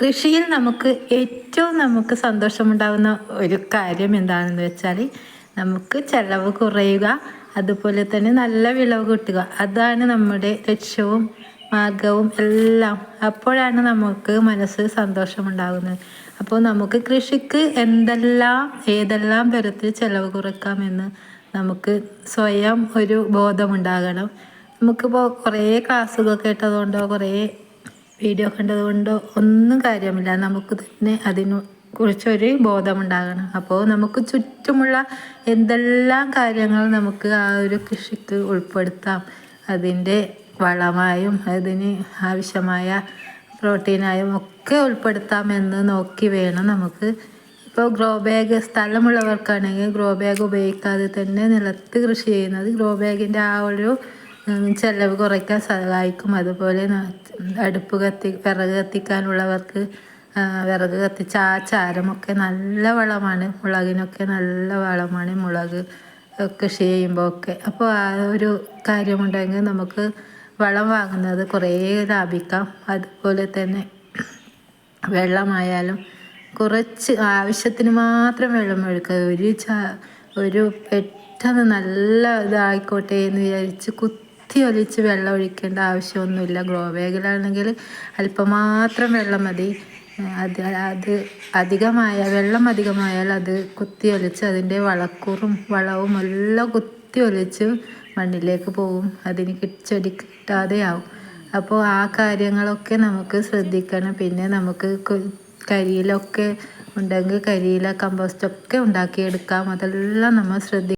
കൃഷിയിൽ നമുക്ക് ഏറ്റവും സന്തോഷമുണ്ടാകുന്ന ഒരു കാര്യം എന്താണെന്ന് വെച്ചാൽ നമുക്ക് ചിലവ് കുറയുക, അതുപോലെ തന്നെ നല്ല വിളവ് കിട്ടുക. അതാണ് നമ്മുടെ ലക്ഷ്യവും മാർഗവും എല്ലാം. അപ്പോഴാണ് നമുക്ക് മനസ്സ് സന്തോഷമുണ്ടാകുന്നത്. അപ്പോൾ നമുക്ക് കൃഷിക്ക് ഏതെല്ലാം തരത്തിൽ ചിലവ് കുറക്കാമെന്ന് നമുക്ക് സ്വയം ഒരു ബോധമുണ്ടാകണം. നമുക്കിപ്പോൾ കുറേ ക്ലാസ്സുകൾ കേട്ടതുകൊണ്ടോ കുറേ വീഡിയോ കണ്ടതുകൊണ്ടോ ഒന്നും കാര്യമില്ല. നമുക്ക് തന്നെ അതിനെ കുറിച്ചൊരു ബോധമുണ്ടാകണം. അപ്പോൾ നമുക്ക് ചുറ്റുമുള്ള എന്തെല്ലാം കാര്യങ്ങൾ നമുക്ക് ആ ഒരു കൃഷിക്ക് ഉൾപ്പെടുത്താം. അതിൻ്റെ വളമായും അതിന് ആവശ്യമായ പ്രോട്ടീനായും ഒക്കെ ഉൾപ്പെടുത്താമെന്ന് നോക്കി വേണം നമുക്ക്. ഇപ്പോൾ ഗ്രോ ബാഗ് സ്ഥലമുള്ളവർക്കാണെങ്കിൽ ഗ്രോ ബാഗ് ഉപയോഗിക്കാതെ തന്നെ നിലത്ത് കൃഷി ചെയ്യുന്നത് ഗ്രോ ബാഗിൻ്റെ ആ ഒരു ചെലവ് കുറയ്ക്കാൻ സഹായിക്കും. അതുപോലെ വിറക് കത്തിക്കാനുള്ളവർക്ക് വിറക് കത്തിച്ച ആ ചാരമൊക്കെ നല്ല വളമാണ്. മുളകിനൊക്കെ നല്ല വളമാണ് മുളക് കൃഷി ചെയ്യുമ്പോൾ ഒക്കെ. അപ്പോൾ ആ ഒരു കാര്യമുണ്ടെങ്കിൽ നമുക്ക് വളം വാങ്ങുന്നത് കുറേ ലാഭിക്കാം. അതുപോലെ തന്നെ വെള്ളമായാലും കുറച്ച് ആവശ്യത്തിന് മാത്രം വെള്ളം ഒഴിക്കുക. ഒരു പെട്ടെന്ന് നല്ല ഇതായിക്കോട്ടെ എന്ന് വിചാരിച്ച് കുത്തി ഒലിച്ച് വെള്ളം ഒഴിക്കേണ്ട ആവശ്യമൊന്നുമില്ല. ഗ്രോ ബാഗിലാണെങ്കിൽ അല്പം മാത്രം വെള്ളം മതി. അത് വെള്ളം അധികമായാൽ അത് കുത്തി ഒലിച്ച് അതിൻ്റെ വളവും എല്ലാം കുത്തി ഒലിച്ച് മണ്ണിലേക്ക് പോകും. അതിന് ചെടി കിട്ടാതെയാവും. അപ്പോൾ ആ കാര്യങ്ങളൊക്കെ നമുക്ക് ശ്രദ്ധിക്കണം. പിന്നെ നമുക്ക് കരിയിലൊക്കെ ഉണ്ടെങ്കിൽ കരിയില കമ്പോസ്റ്റൊക്കെ ഉണ്ടാക്കിയെടുക്കാം. അതെല്ലാം നമ്മൾ ശ്രദ്ധിക്കണം.